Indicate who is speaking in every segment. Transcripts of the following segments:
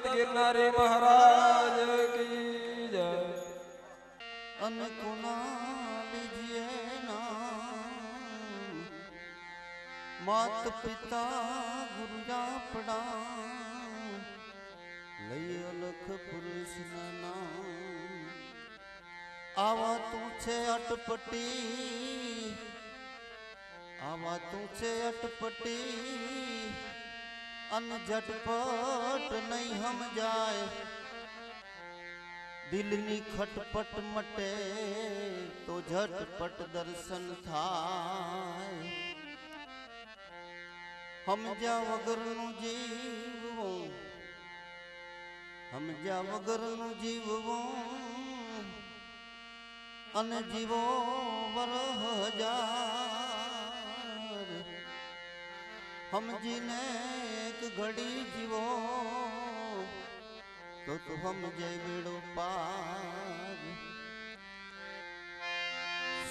Speaker 1: गिरनारी महाराज की जय।
Speaker 2: अनकुना लीजिए नाम, मात पिता गुरुजा पड़ा, लई अलख पुरुष नाम। आवा तुझे अटपटी, आवा तुझे अटपटी, अन झटपट नहीं हम जाए। दिलनी खटपट मटे तो झटपट दर्शन थाय। हम जा वगरनु जीवो, हम जा वगरनु जीवो, अन जीवो वरह हजार। हम जीने एक घड़ी जीवो तो हम जय बेड़ो पार।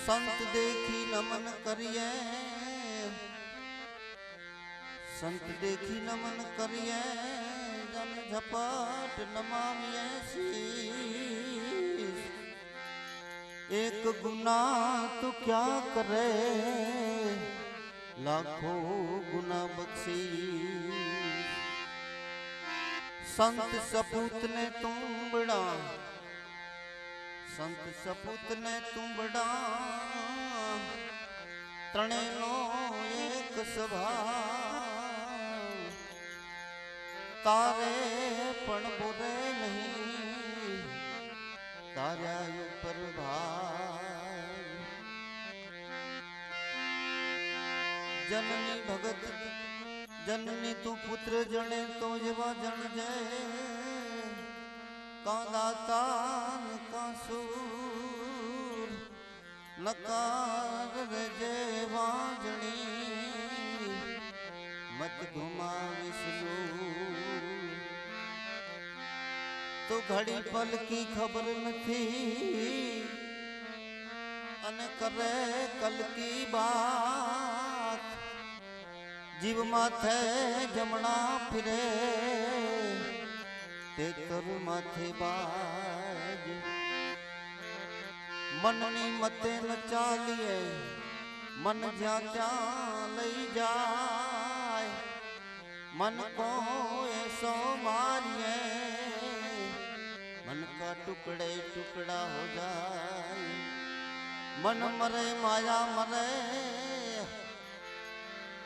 Speaker 2: संत देखी नमन करिए, संत देखी नमन करिए, जन झपट नमामिए शीश। एक गुना तो क्या करे, लाखों गुना बख्शी। संत सपूत ने तुम बड़ा, संत सपूत ने तुम बड़ा, तणे नो एक सभा। तारे पण बुरे नहीं, तारा ऊपर भार। जननी भगत जननी तू पुत्र जने तो जवा जन जय। का दातान का सूर नकार जय वाजनी। मत घुमा विष्णु तो घड़ी पल की खबर न थी, अन करे कल की बात। जीव माथे जमना फिरे તેતર માથે બાજ મનની મતે ન ચાલીએ મન જ્યાં ત્યાં લઈ જાય मन को ऐसो मारिए मन का टुकड़े टुकड़ा हो जाए मन मरे माया मरे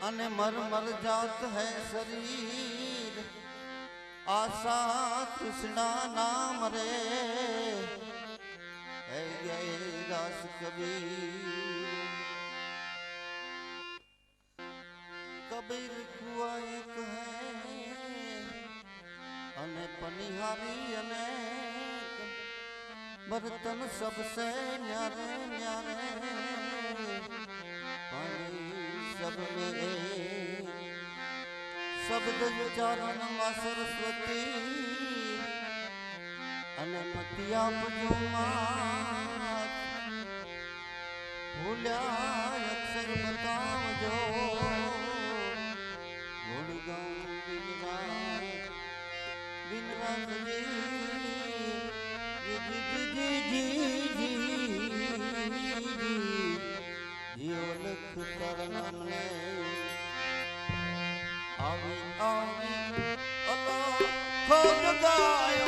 Speaker 2: अने मर मर जात है शरीर आशा तृष्णा ना मरे है गए दास कबीर कबीर कुआ एक है अने पनिहारी अनेक बर्तन सबसे न्यारे न्यारे पानी सब में एक शब्द उच्चारण मां सरस्वती अने मतिया भूल्या अक्षर बतावजो આવી આવી અલા ખોજ ગાયો